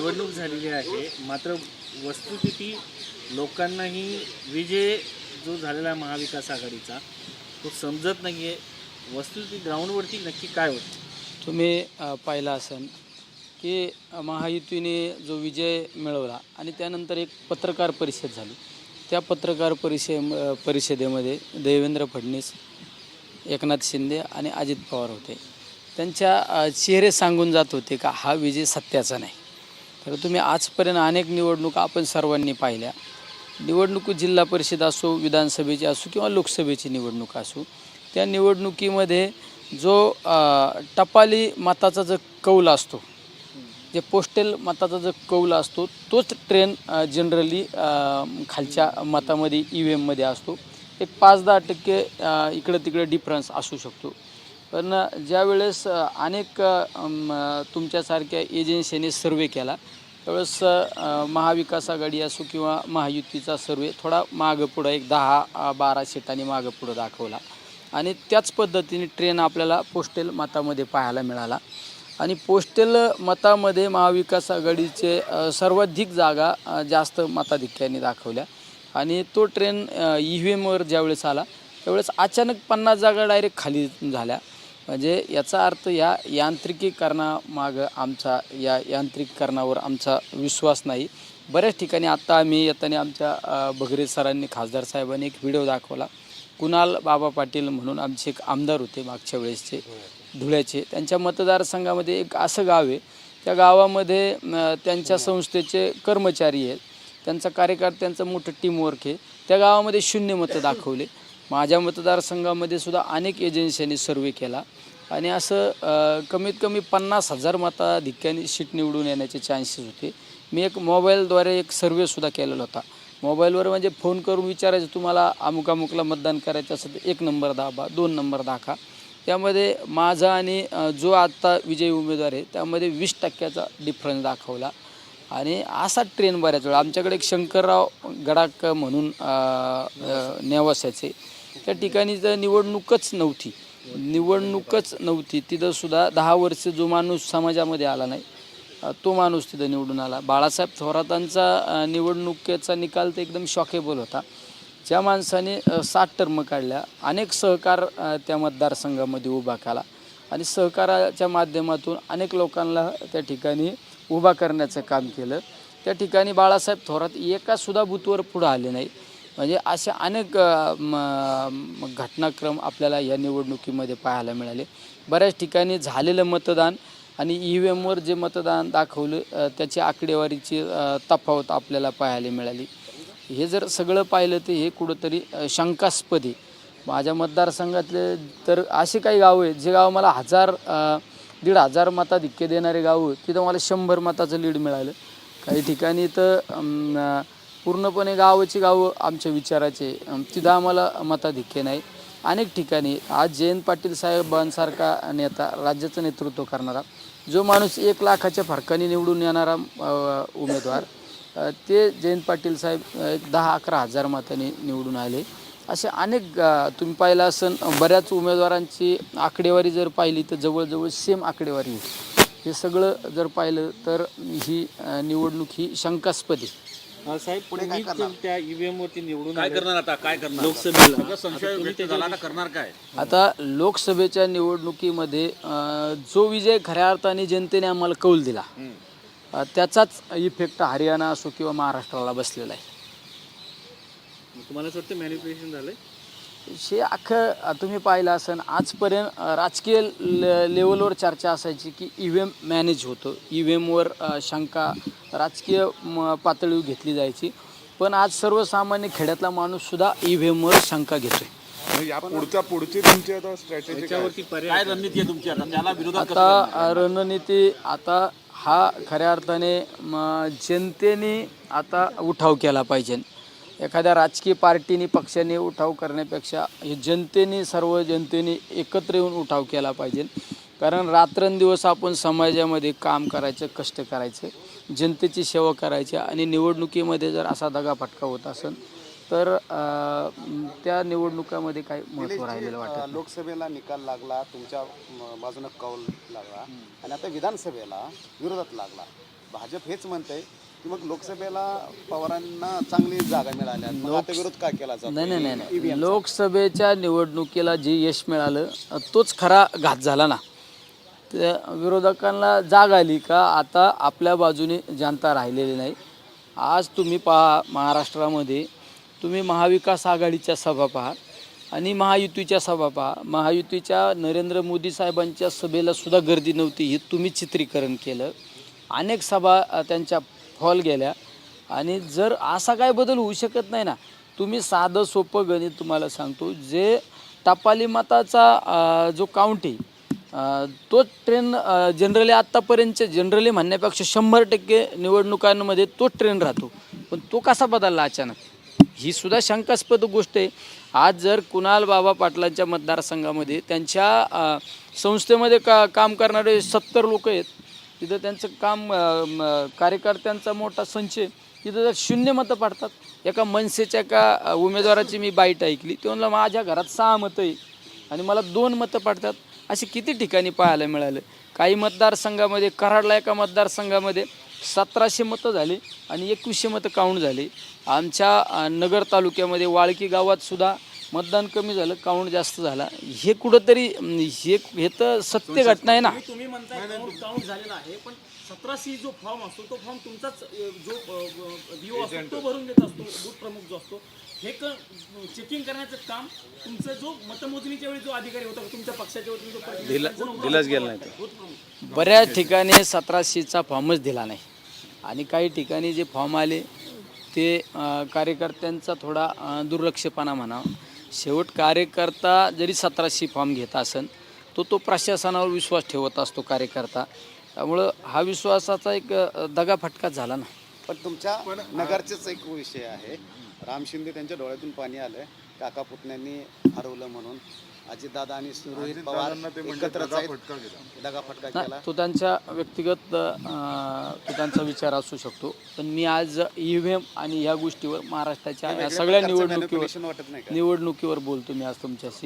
निवडणूक झालेली आहे, मात्र वस्तुस्थिती लोकांनाही विजय जो झालेला आहे महाविकास आघाडीचा तो समजत नाही आहे. वस्तुस्थिती ग्राउंडवरती नक्की काय होतं? तुम्ही पाहिलं असेल की महायुतीने जो विजय मिळवला आणि त्यानंतर एक पत्रकार परिषद झाली. त्या पत्रकार परिषदेमध्ये देवेंद्र फडणवीस, एकनाथ शिंदे आणि अजित पवार होते. त्यांच्या चेहरे सांगून जात होते का हा विजय सत्याचा नाही. तर तुम्ही आजपर्यंत अनेक निवडणुका आपण सर्वांनी पाहिल्या. निवडणूक जिल्हा परिषद असो, विधानसभेची असो किंवा लोकसभेची निवडणूक असो, त्या निवडणुकीमध्ये जो टपाली मताचा जो कौल असतो, जे पोस्टल मताचा जो कौल असतो तोच ट्रेन जनरली खालच्या मतामध्ये EVMमध्ये असतो. एक 5-10% इकडं तिकडे डिफरन्स असू शकतो. पण ज्यावेळेस अनेक तुमच्यासारख्या एजन्सीने सर्वे केला त्यावेळेस महाविकास आघाडी असो किंवा महायुतीचा सर्वे थोडा मागं पुढं एक 10-12 सीटांनी मागं पुढं दाखवला आणि त्याच पद्धतीने ट्रेन आपल्याला पोस्टल मतामध्ये पाहायला मिळाला. आणि पोस्टल मतामध्ये महाविकास आघाडीचे सर्वाधिक जागा जास्त मताधिक्याने दाखवल्या आणि तो ट्रेन EVMवर ज्यावेळेस आला त्यावेळेस अचानक 50 जागा डायरेक्ट खाली झाल्या. म्हणजे याचा अर्थ या यांत्रिकीकरणामागं आमचा या यांत्रिकीकरणावर आमचा विश्वास नाही. बऱ्याच ठिकाणी आत्ता आम्ही येताना आमच्या भगरे सरांनी, खासदार साहेबांनी एक व्हिडिओ दाखवला. कुणाल बाबा पाटील म्हणून आमचे एक आमदार होते मागच्या वेळेसचे धुळ्याचे. त्यांच्या मतदारसंघामध्ये एक असं गाव आहे, त्या गावामध्ये त्यांच्या संस्थेचे कर्मचारी आहेत, त्यांचा कार्यकर्त्यांचं मोठं टीमवर्क आहे. त्या गावामध्ये 0 मतं दाखवले. माझ्या मतदारसंघामध्ये सुद्धा अनेक एजन्सींनी सर्वे केला आणि असं कमीत कमी 50,000 मताधिक्याने सीट निवडून येण्याचे चान्सेस होते. मी एक मोबाईलद्वारे एक सर्वेसुद्धा केलेला होता. मोबाईलवर म्हणजे फोन करून विचारायचं तुम्हाला अमुक अमुकला मतदान करायचं असेल तर 1 नंबर दाबा, 2 नंबर दाखवा. त्यामध्ये माझा आणि जो आत्ता विजयी उमेदवार आहे त्यामध्ये 20% डिफरन्स दाखवला. आणि असा ट्रेन बऱ्याच वेळा आमच्याकडे एक शंकरराव गडाक म्हणून नेवासाचे, त्या ठिकाणी जर निवडणूकच नव्हती तिथंसुद्धा 10 वर्ष जो माणूस समाजामध्ये आला नाही तो माणूस तिथं निवडून आला. बाळासाहेब थोरातांचा निवडणुकीचा निकाल तर एकदम शॉकेबल होता. ज्या माणसाने 60 टर्म काढल्या, अनेक सहकार त्या मतदारसंघामध्ये उभा केला आणि सहकाराच्या माध्यमातून अनेक लोकांना त्या ठिकाणी उभा करण्याचं काम केलं. त्या ठिकाणी बाळासाहेब थोरात एकासुद्धा बूथवर पुढं आले नाही. म्हणजे असे अनेक घटनाक्रम आपल्याला या निवडणुकीमध्ये पाहायला मिळाले. बऱ्याच ठिकाणी झालेलं मतदान आणि EVMवर जे मतदान दाखवलं त्याची आकडेवारीची तफावत आपल्याला पाहायला मिळाली. हे जर सगळं पाहिलं तर हे कुठंतरी शंकास्पद आहे. माझ्या मतदारसंघातले तर असे काही गावं आहेत जे गाव मला 1,000-1,500 मताधिक्य देणारे गावं, तिथं मला 100 मताचं लीड मिळालं. काही ठिकाणी तर पूर्णपणे गावं आमच्या विचाराचे, तिथं आम्हाला मताधिक्य नाही. अनेक ठिकाणी आज जयंत पाटील साहेबांसारखा नेता, राज्याचं नेतृत्व करणारा जो माणूस 1 लाखाच्या फरकाने निवडून येणारा उमेदवार, ते जयंत पाटील साहेब 10-11 हजार मतांनी निवडून आले. असे अनेक तुम्ही पाहिलं असेल बऱ्याच उमेदवारांची आकडेवारी जर पाहिली तर जवळजवळ सेम आकडेवारी होती. हे सगळं जर पाहिलं तर ही निवडणूक ही शंकास्पद आहे. साहेब पुढे त्या EVMवरती निवडून काय करणार आता? काय करणार लोकसभेला संशय व्यक्त झाला, आता करणार काय? आता लोकसभेच्या निवडणुकीमध्ये जो विजय खऱ्या अर्थाने जनतेने आम्हाला कौल दिला त्याचाच इफेक्ट हरियाणा असो किंवा महाराष्ट्राला बसलेला आहे. तुम्हाला असं वाटतं मॅनिप्युलेशन झालंय? हे अख्खं तुम्ही पाहिलं असेल आजपर्यंत राजकीय लेवलवर चर्चा असायची की EVM मॅनेज होतं, EVMवर शंका राजकीय पातळीवर घेतली जायची. पण आज सर्वसामान्य खेड्यातला माणूससुद्धा EVMवर शंका घेतोय. या पुढची तुमची आता स्ट्रॅटेजी काय रणनीती आहे तुमची आता? त्याला विरोधात आता रणनीती आता हा खऱ्या अर्थाने जनतेने आता उठाव केला पाहिजे. एखाद्या राजकीय पार्टीने पक्षाने उठाव करण्यापेक्षा हे सर्व जनतेने एकत्र येऊन उठाव केला पाहिजे. कारण रात्रंदिवस आपण समाजामध्ये काम करायचं, कष्ट करायचं, जनतेची सेवा करायची आणि निवडणुकीमध्ये जर असा दगाफटका होत असेल तर त्या निवडणुकामध्ये काही महत्त्व राहिलेलं वाटतं. लोकसभेला निकाल लागला, तुमच्या बाजूने कौल लागला आणि आता विधानसभेला विरोधात लागला. भाजप हेच म्हणतंय की मग लोकसभेला पवारांना चांगली जागा मिळाल्या, मग आता विरोध का केला जातो? नाही लोकसभेच्या निवडणुकीला जे यश मिळालं तोच खरा घात झाला ना. त्या विरोधकांना जाग आली का आता आपल्या बाजूने जनता राहिलेली नाही. आज तुम्ही पहा महाराष्ट्रामध्ये तुम्ही महाविकास आघाडीच्या सभा पहा आणि महायुतीच्या सभा पहा. महायुतीच्या नरेंद्र मोदी साहेबांच्या सभेला सुद्धा गर्दी नव्हती, हे तुम्ही चित्रीकरण केलं. अनेक सभा त्यांच्या फॉल गेल्या. आणि जर असा काय बदल होऊ शकत नाही ना. तुम्ही साधं सोपं गणित तुम्हाला सांगतो, जे टपाली मताचा जो काउंट आहे तो ट्रेन जनरली आत्तापर्यंतचे जनरली म्हणण्यापेक्षा 100% निवडणुकांमध्ये तो ट्रेन राहतो. पण तो कसा बदलला अचानक, ही सुद्धा शंकास्पद गोष्ट आहे. आज जर कुणाल बाबा पाटलांच्या मतदारसंघामध्ये त्यांच्या संस्थेमध्ये काम करणारे 70 लोक आहेत, तिथं त्यांचं काम कार्यकर्त्यांचा मोठा संच आहे, तिथं जर 0 मतं पडतात. एका मनसेच्या एका उमेदवाराची मी बाईट ऐकली, ते म्हणलं माझ्या घरात 6 मतं आहे आणि मला 2 मतं पडतात. असे किती ठिकाणी पाहायला मिळालं. काही मतदारसंघामध्ये कराडला एका मतदारसंघामध्ये 1700 मतं झाली आणि 2100 मतं काउंट झाली. आमच्या नगर तालुक्यामध्ये वाळकी गावात सुद्धा मतदान कमी झालं, काउंट जास्त झाला. हे कुठंतरी हे तर सत्य घटना आहे ना. तुम्ही म्हणताय काउंट झालेला आहे, पण 1700 जो फॉर्म असतो तो फॉर्म तुमचाच जो व्हिओ असतो तो भरून देत असतो, बूथ प्रमुख जो असतो. हे चेकिंग करण्याचं काम तुमचा जो मतमोजणीच्या वेळी जो अधिकारी होता तुमच्या पक्षाच्या वतीने दिलाच गेला नाही. बऱ्याच ठिकाणी 1700चा फॉर्मच दिला नाही आणि काही ठिकाणी जे फॉर्म आले ते कार्यकर्त्यांचा थोडा दुर्लक्षपणा म्हणावा. शेवट कार्यकर्ता जरी 1700 फॉर्म घेत असेल तो प्रशासनावर विश्वास ठेवत असतो कार्यकर्ता. त्यामुळं हा विश्वासाचा एक दगाफटकाच झाला ना. पण तुमच्या नगरचेच एक विषय आहे. राम शिंदे त्यांच्या डोळ्यातून पाणी आलं, काका पुतण्यांनी हरवलं म्हणून अजितदादा आणि रोहित पवार एकत्रच दगाफटका केला. तो त्यांच्या व्यक्तिगत तो त्यांचा विचार असू शकतो. पण मी आज EVM आणि ह्या गोष्टीवर महाराष्ट्राच्या या सगळ्या निवडणुकीवर बोलतो मी आज तुमच्याशी.